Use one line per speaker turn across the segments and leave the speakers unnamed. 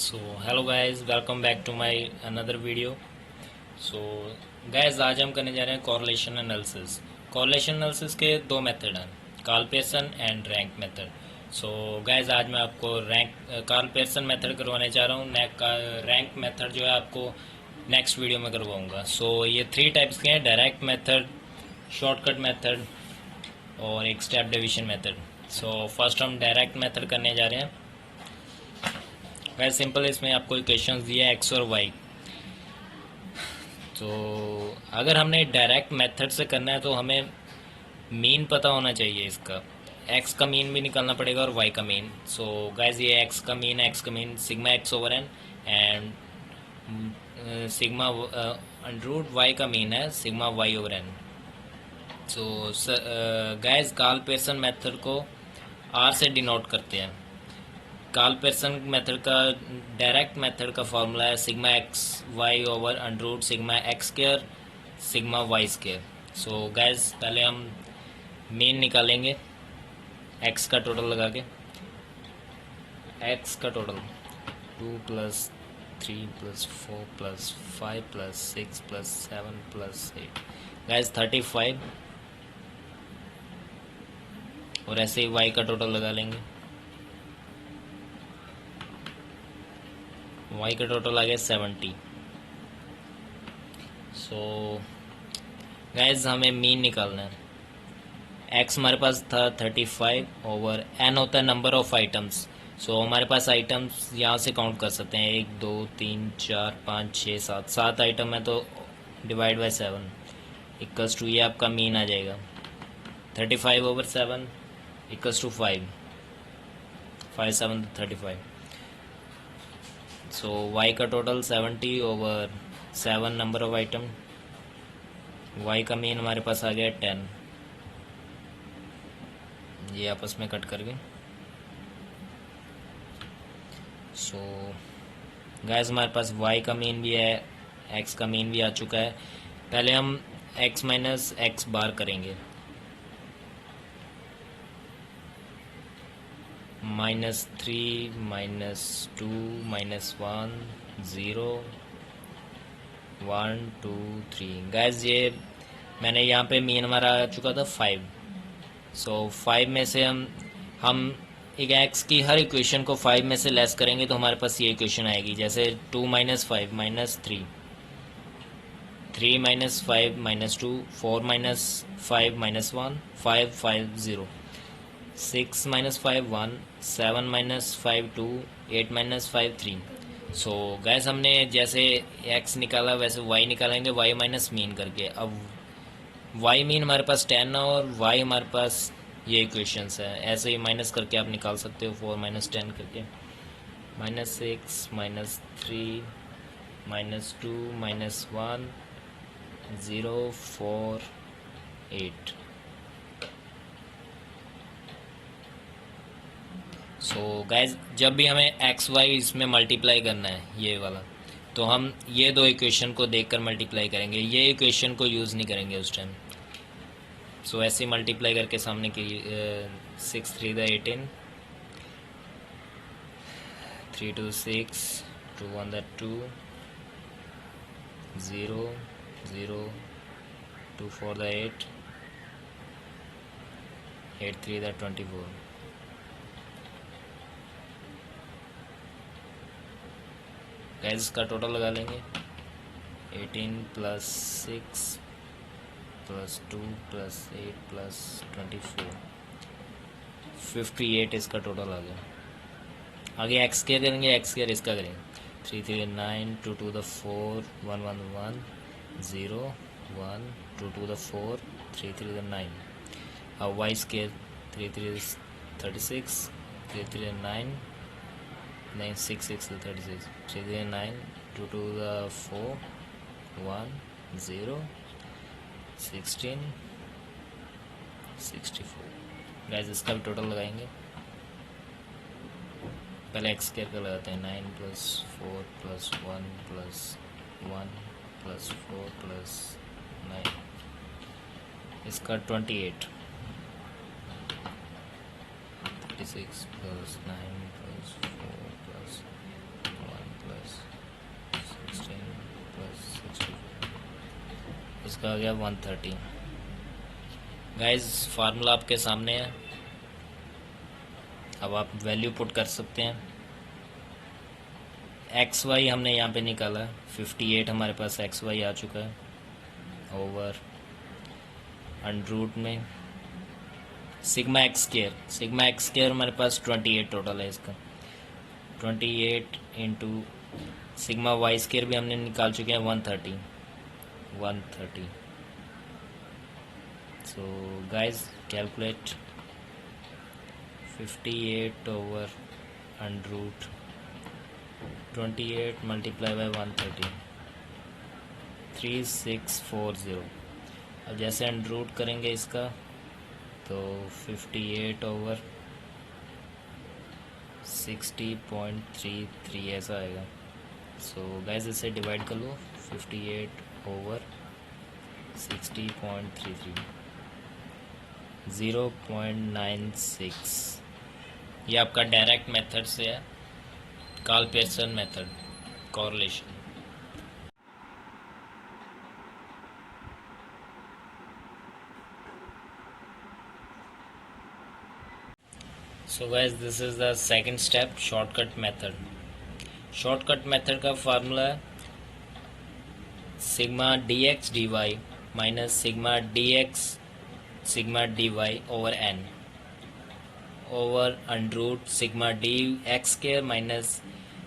So hello guys, welcome back to my another video. So guys, आज हम करने जा रहे हैं कॉरलेशन एनालिसिस। कॉरलेशन एनालिसिस के दो मेथड हैं, Karl Pearson and rank method. So guys, आज मैं आपको कार्ल पियर्सन मेथड करवाने जा रहा हूँ। रैंक मेथड जो है आपको नेक्स्ट वीडियो में करवाऊंगा। सो ये थ्री टाइप्स के हैं: डायरेक्ट मेथड, शॉर्टकट मेथड और एक step division method. So first हम डायरेक्ट मेथड करने जा रहे हैं। वैसे सिंपल, इसमें आपको इक्वेशंस दिया है एक्स और वाई। तो अगर हमने डायरेक्ट मेथड से करना है तो हमें मीन पता होना चाहिए इसका। एक्स का मीन भी निकालना पड़ेगा और वाई का मीन। सो गाइज, ये एक्स का mean sigma X over N and sigma root Y का मीन है sigma Y over N. So guys, Karl Pearson method को आर से डिनोट करते हैं। कार्ल पियर्सन मेथड का डायरेक्ट मेथड का फॉर्मूला है sigma X Y over under root sigma X square sigma Y square. So guys, पहले हम mean निकालेंगे एक्स का टोटल लगा के। एक्स का टोटल 2+3+4+5+6+7+8 गैस 35। और ऐसे ही वाई का टोटल लगा लेंगे। वाई का टोटल आ गया 70। सो गैस, हमें मीन निकालना है। एक्स हमारे पास था 35 ओवर एन होता है नंबर ऑफ आइटम्स। सो हमारे पास आइटम्स यहाँ से काउंट कर सकते हैं, 1 2 3 4 5 6 7 आइटम है, तो डिवाइड बाय 7 इक्वल्स टू, ये आपका मीन आ जाएगा 35 over 7 equals to 5 5 7 35। So Y का total 70 over 7 number of item. Y का मीन हमारे पास आ गया 10। ये आपस में कट कर गए। सो गाइस, हमारे पास y का मीन भी है, x का मीन भी आ चुका है। पहले हम x माइनस एक्स बार करेंगे। -3 -2 -1 0 1 2 3। गाइस, ये मैंने यहाँ पे मीन हमारा आ चुका था 5। सो 5 में से हम एक एक्स की हर इक्वेशन को 5 में से लेस करेंगे तो हमारे पास ये इक्वेशन आएगी, जैसे 2 - 5 -3, 3 - 5 -2, 4 - 5 -1, 5 5 0, 6 - 5 1, 7 - 5 2, 8 - 5 3। सो गैस, हमने जैसे एक्स निकाला वैसे वाई निकालेंगे, वाई माइनस मीन करके। अब वाई मीन हमारे पास 10 है और वाई हमारे पास ये इक्वेशंस है, ऐसे ही माइनस करके आप निकाल सकते हो, 4 - 10 करके। -6 -3 -2 -1 0 4 8। सो गाइज, जब भी हमें एक्स वाई इसमें मल्टीप्लाई करना है ये वाला, तो हम ये दो इक्वेशन को देखकर मल्टीप्लाई करेंगे, ये इक्वेशन को यूज़ नहीं करेंगे उस टाइम। सो ऐसे मल्टीप्लाई करके सामने की 6 3 the 18, 3 2 6, 2 1 the 2, 0 0, 2 4 the 8, 8 3 the 24। Gas, इसका टोटल लगा लेंगे। 18 + 6 + 2 + 8 + 24, 58 इसका टोटल आ गया। आगे एक्स केयर करेंगे, एक्स केयर इसका करेंगे। 3 3 9, 2 2 द 4, 1 1 1 0 1, 2 2 द 4, 3 3 द 9। अब वाई स्केयर 3 3 36, 3 3 9 9 6 6 36, 3 3 9, 2 2 द 4, 1 0 16 64। गाइस, इसका भी टोटल लगाएंगे। पहले एक्स स्क्वायर का लगाते हैं। 9 + 4 + 1 + 1 + 4 + 9, इसका 28। 36 + 9 + 4 + 1 इसका आ गया 130। गाइस फार्मूला आपके सामने है, अब आप वैल्यू पुट कर सकते हैं। एक्स वाई हमने यहाँ पे निकाला है, 58 हमारे पास एक्स वाई आ चुका है ओवर अंडर रूट में सिग्मा एक्स स्केयर हमारे पास 28 टोटल है इसका। 28 इंटू सिग्मा वाई स्केयर भी हमने निकाल चुके हैं 130। So guys calculate 58 over under root 28 multiply by 130 3640। अब जैसे अंडर रूट करेंगे इसका तो 58 ओवर 60.33 ऐसा आएगा। सो गाइस इसे डिवाइड कर लो, 58 ओवर 60.33 0.96। ये आपका डायरेक्ट मेथड से है, Karl Pearson method correlation. So guys this is the second step, shortcut method. Shortcut method का फार्मूला है sigma D X D Y minus sigma D X sigma D Y over N over under root sigma D X square minus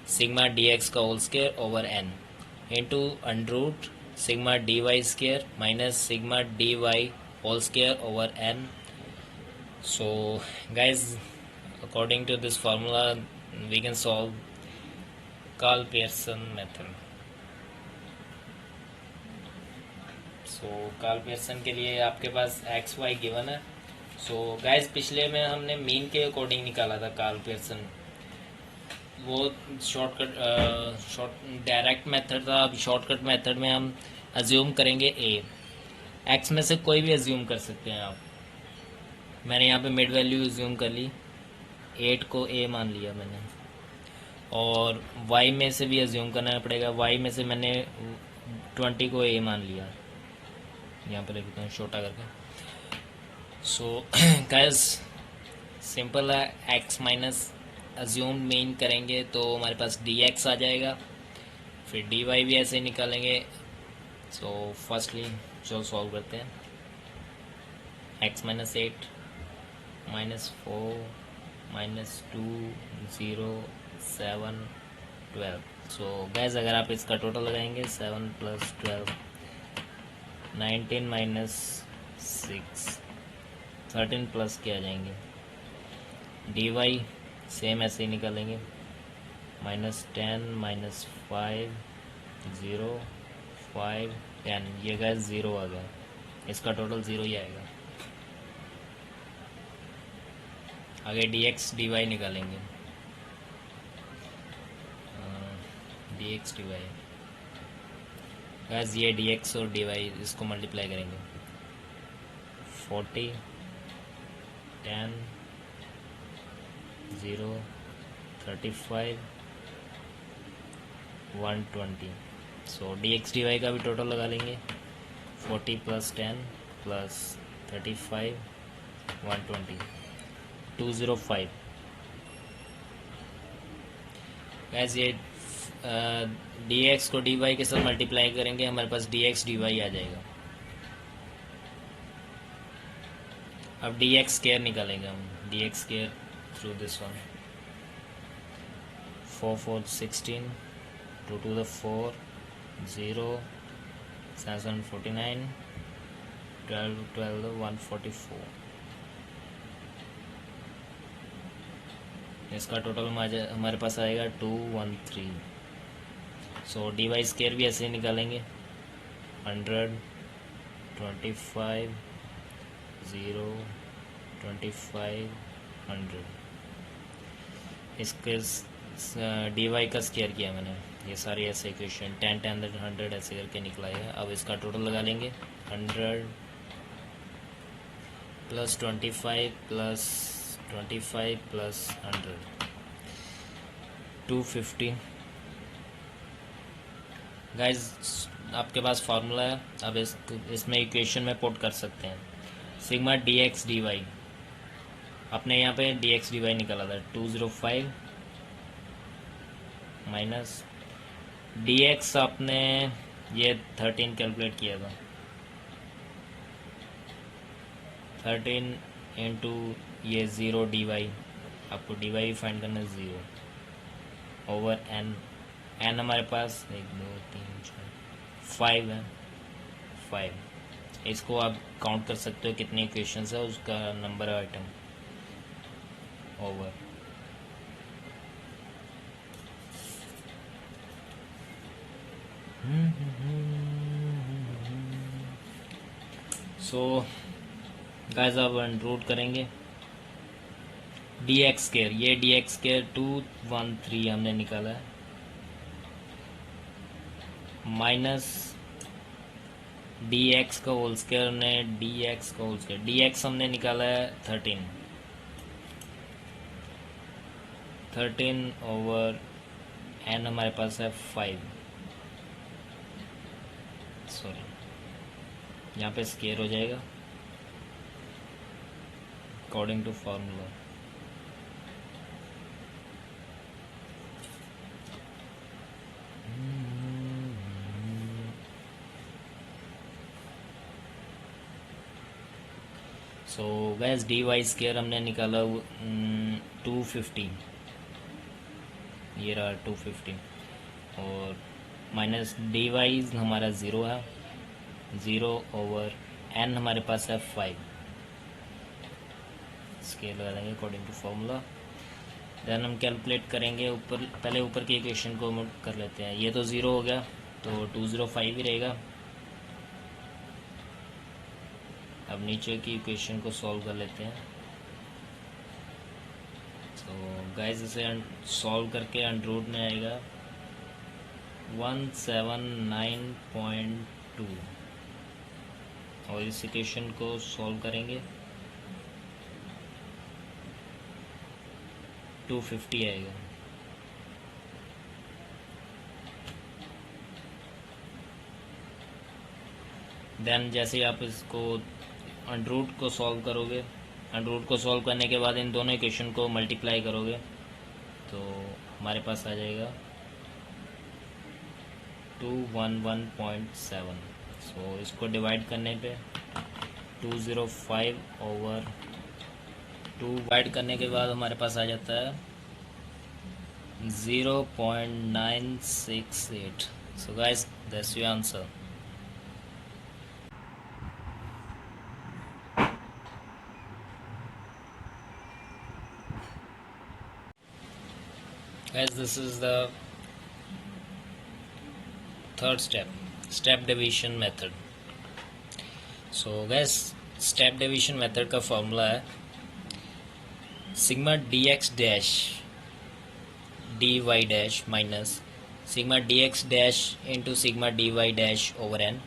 sigma D X का whole square over N into under root sigma D Y square minus sigma D Y whole square over N. So guys according to this formula we can solve Karl Pearson method. So Karl Pearson के लिए आपके पास x Y given है। So guys पिछले में हमने mean के according निकाला था कार्ल पियर्सन, वो शॉर्ट डायरेक्ट मेथड था। अब शॉर्टकट मेथड में हम अज्यूम करेंगे ए, एक्स में से कोई भी अज्यूम कर सकते हैं आप। मैंने यहाँ पे मिड वैल्यू अज्यूम कर ली, 8 को ए मान लिया मैंने, और y में से भी अज्यूम करना पड़ेगा, y में से मैंने 20 को a मान लिया, यहाँ पे लिखता हूँ छोटा करके। सो गाइस सिंपल है, x माइनस अज्यूम मीन करेंगे तो हमारे पास dx आ जाएगा, फिर dy भी ऐसे ही निकालेंगे। सो फर्स्टली जो सॉल्व करते हैं, x माइनस 8 माइनस 4 माइनस 2 0 7 12। सो गैस अगर आप इसका टोटल लगाएंगे 7 प्लस 12 19 माइनस 6 13 प्लस के आ जाएंगे। डी वाई सेम ऐसे ही निकालेंगे, माइनस 10 माइनस 5 0 5 10, ये गैस 0 आ गया, इसका टोटल 0 ही आएगा। आगे डी एक्स डी वाई निकालेंगे, D X D Y guys, ये डी एक्स और डी वाई इसको मल्टीप्लाई करेंगे, 40 10 0 35 120। So D X D Y का भी टोटल लगा लेंगे, 40 प्लस 10 प्लस 35 120 205। गैस ये डी एक्स को डी वाई के साथ मल्टीप्लाई करेंगे, हमारे पास डी एक्स डी वाई आ जाएगा। अब डी एक्स स्केयर निकालेंगे हम, D X square through this one, 4 4 16 2 to the 4 0 7 49 12 12 144। इसका टोटल हमारे पास आएगा 213। सो डी वाई स्केयर भी ऐसे ही निकालेंगे, 100 25 0 25 100। इसके डी वाई का स्केयर किया मैंने, ये सारे ऐसे इक्वेशन 10 10 100 ऐसे करके निकला है। अब इसका टोटल लगा लेंगे, 100 प्लस 25 प्लस 25 प्लस 100 250। गाइज आपके पास फार्मूला है, अब इसमें इक्वेशन में पुट कर सकते हैं। Sigma D X D Y, अपने यहाँ पे डी एक्स डी वाई निकाला था 205 माइनस डी एक्स आपने ये 13 कैलकुलेट किया था, 13 इंटू ये 0 डी वाई, आपको डी वाई फाइंड करना है 0 ओवर एन। एन हमारे पास 1 2 3 4 5 है, 5। इसको आप काउंट कर सकते हो कितने इक्वेशंस है, उसका number item over so guys अब रूट करेंगे डी एक्स स्केयर, ये डी एक्स स्केयर 213 हमने निकाला है, माइनस डी एक्स का होल स्केयर हमने डी एक्स का होल स्केयर, डी एक्स हमने निकाला है 13 ओवर एन हमारे पास है 5, सॉरी यहाँ पे स्केयर हो जाएगा according to formula. So guys D Y square हमने निकाला 250, ये रहा 250 और माइनस डी वाई हमारा 0 है, 0 ओवर एन हमारे पास है 5, स्केल लगा देंगे अकॉर्डिंग टू फार्मूला। देन हम कैलकुलेट करेंगे ऊपर, पहले ऊपर की इक्वेशन को कर लेते हैं, ये तो 0 हो गया तो 205 ही रहेगा। अब नीचे की इक्वेशन को सॉल्व कर लेते हैं। तो गाइस इसे सॉल्व करके अंडर रूट में आएगा 179.2 और इस इक्वेशन को सॉल्व करेंगे 250 आएगा। देन जैसे आप इसको अंडर रूट को सॉल्व करोगे, अंडर रूट को सॉल्व करने के बाद इन दोनों इक्वेशन को मल्टीप्लाई करोगे तो हमारे पास आ जाएगा 211.7। सो इसको डिवाइड करने पे 205 ओवर 2 डिवाइड करने के बाद हमारे पास आ जाता है 0.968। So guys that's your answer. Guys, this is the third step division method. So guys, step division method का फॉर्मूला है sigma D X dash D Y dash minus sigma D X dash into sigma D Y dash over N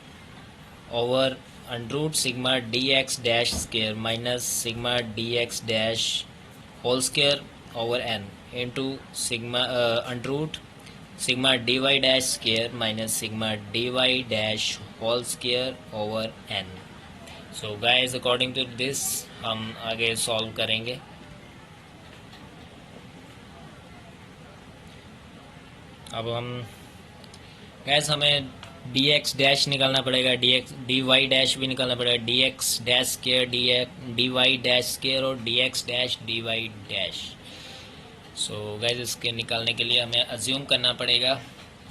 over under root sigma D X dash square minus sigma D X dash whole square over N into sigma under root sigma D Y dash square minus sigma D Y dash whole square over N. So guys according to this हम आगे solve करेंगे। अब हम guys हमें D X dash निकालना पड़ेगा, D Y dash भी निकालना पड़ेगा, D X dash square D Y dash square और D X dash D Y dash. So guys इसके निकालने के लिए हमें अज्यूम करना पड़ेगा,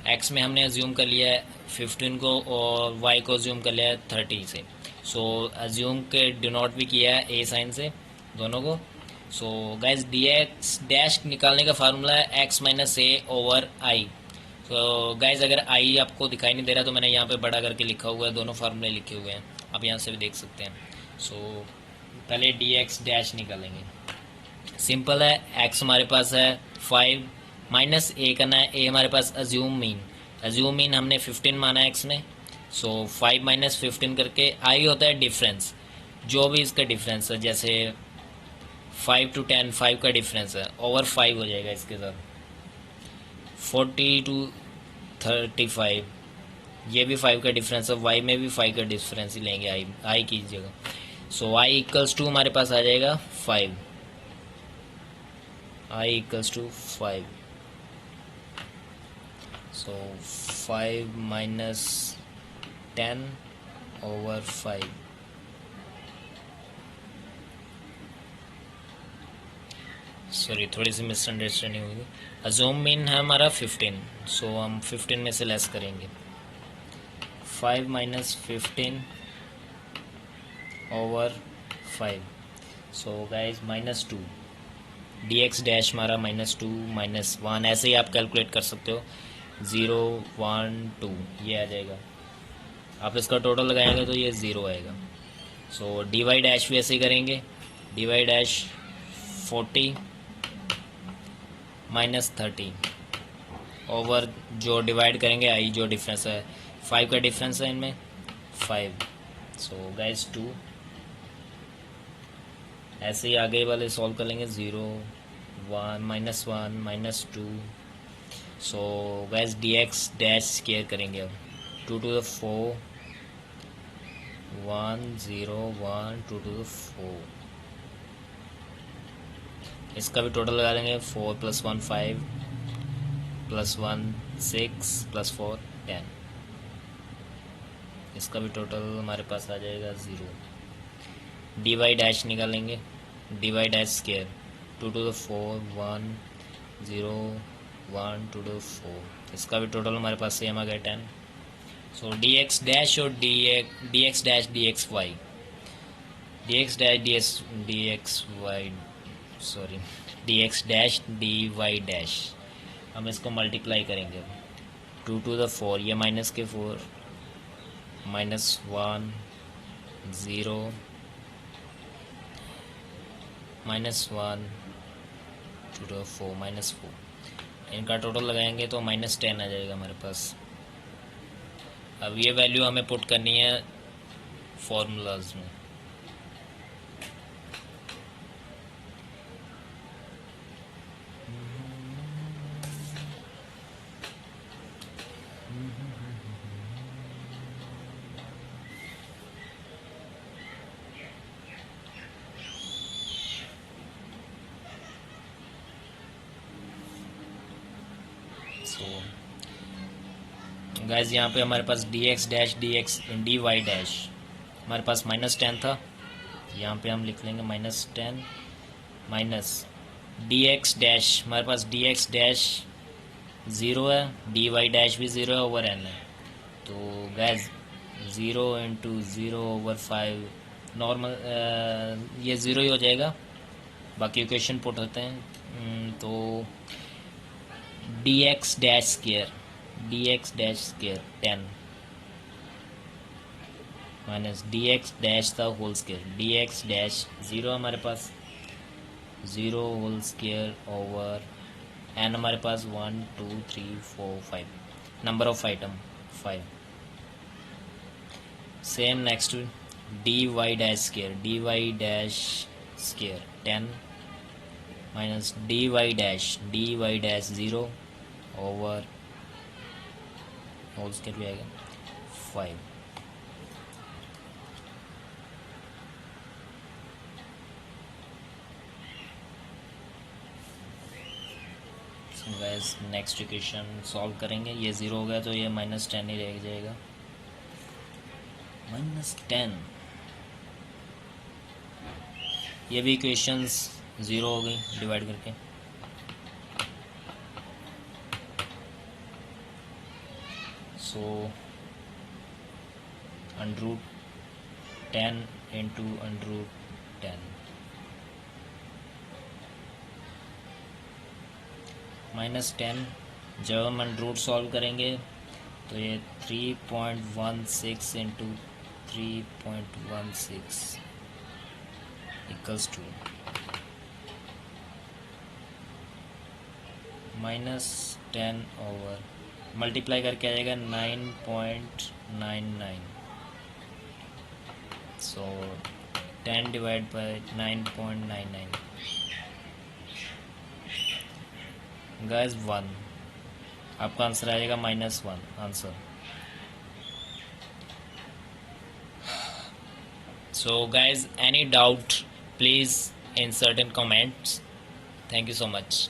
एक्स में हमने अज्यूम कर लिया है 15 को और वाई को अज्यूम कर लिया है 30 से। सो अज्यूम के डिनोट भी किया है ए साइन से दोनों को। So guys D X dash निकालने का फार्मूला है एक्स माइनस ए ओवर आई। तो गाइस अगर आई आपको दिखाई नहीं दे रहा तो मैंने यहाँ पे बड़ा करके लिखा हुआ है, दोनों फार्मूले लिखे हुए हैं, आप यहाँ से भी देख सकते हैं। सो पहले डी एक्स डैश निकालेंगे, सिंपल है, एक्स हमारे पास है 5 माइनस ए करना है, ए हमारे पास अज्यूम मीन हमने 15 माना है एक्स में। सो 5 माइनस 15 करके आई होता है डिफरेंस, जो भी इसका डिफरेंस है, जैसे 5 to 10 5 का डिफरेंस है, ओवर 5 हो जाएगा इसके साथ 40 to 35 ये भी 5 का डिफरेंस है, y में भी 5 का डिफरेंस ही लेंगे, आई की जगह। सो y इक्वल्स टू हमारे पास आ जाएगा 5, i equals to 5। So 5 minus 10 over 5। Sorry, थोड़ी सी मिसअंडरस्टैंडिंग होगी। अजूम मीन है हमारा 15, सो हम 15 में से लेस करेंगे। 5 minus 15 over 5। So guys -2, D X dash हमारा -2 -1, ऐसे ही आप कैलकुलेट कर सकते हो। 0 1 2 ये आ जाएगा। आप इसका टोटल लगाएंगे तो ये 0 आएगा। सो डी वाई डैश भी ऐसे ही करेंगे। डी वाई डैश 40 -30 ओवर, जो डिवाइड करेंगे आई, जो डिफरेंस है 5 का डिफरेंस है इनमें 5। सो गाइज 2, ऐसे ही आगे वाले सॉल्व कर लेंगे। 0 1 -1 -2। So guys D X dash square करेंगे अब। 2 to the 4 1 0 1 2 to the 4। इसका भी टोटल लगा लेंगे। 4 + 1 5 + 1 6 + 4 10। इसका भी टोटल हमारे पास आ जाएगा 0। डी वाई डैश निकालेंगे। D Y dash square 2 to the 4 1 0 1 2 to the 4। इसका भी टोटल हमारे पास सेम आ गया 10। सो डी एक्स डैश और D X dash D X Y, D X dash D X Y, sorry, D X dash D Y dash, हम इसको multiply करेंगे। 2 to the 4, ये माइनस के 4 -1 0 -1 2 to the 4 -4। इनका टोटल लगाएंगे तो -10 आ जाएगा हमारे पास। अब ये वैल्यू हमें पुट करनी है फॉर्मूलाज में। सो गाइज यहाँ पे हमारे पास D X dash D Y dash हमारे पास -10 था। यहाँ पे हम लिख लेंगे -10 माइनस डी एक्स डैश, हमारे पास डी एक्स डैश 0 है, डी वाई डैश भी 0 है, ओवर एन है। तो गैस 0 × 0 ओवर 5 नॉर्मल, ये 0 ही हो जाएगा। बाकी इक्वेशन पुट होते हैं। तो D X dash square 10 minus D X dash the whole square, D X dash 0 हमारे पास 0 होल स्केयर ओवर एन, हमारे पास 1 2 3 4 5, number of item 5। Same next D Y dash square 10 minus D Y dash 0 over whole square भी आएगा 5। Gas next equation solve करेंगे। ये 0 हो गया तो ये -10 ही रह जाएगा। -10, ये भी इक्वेशंस 0 हो गई डिवाइड करके। सो √10 × √10 -10। जब हम रूट सॉल्व करेंगे तो ये 3.16 × 3.16 इक्वल्स टू -10 ओवर, मल्टीप्लाई करके आ जाएगा 9.99। सो 10 डिवाइड बाय 9.99 गाइस 1। आपका आंसर आएगा -1 answer. So guys, any doubt, please insert in comments. Thank you so much.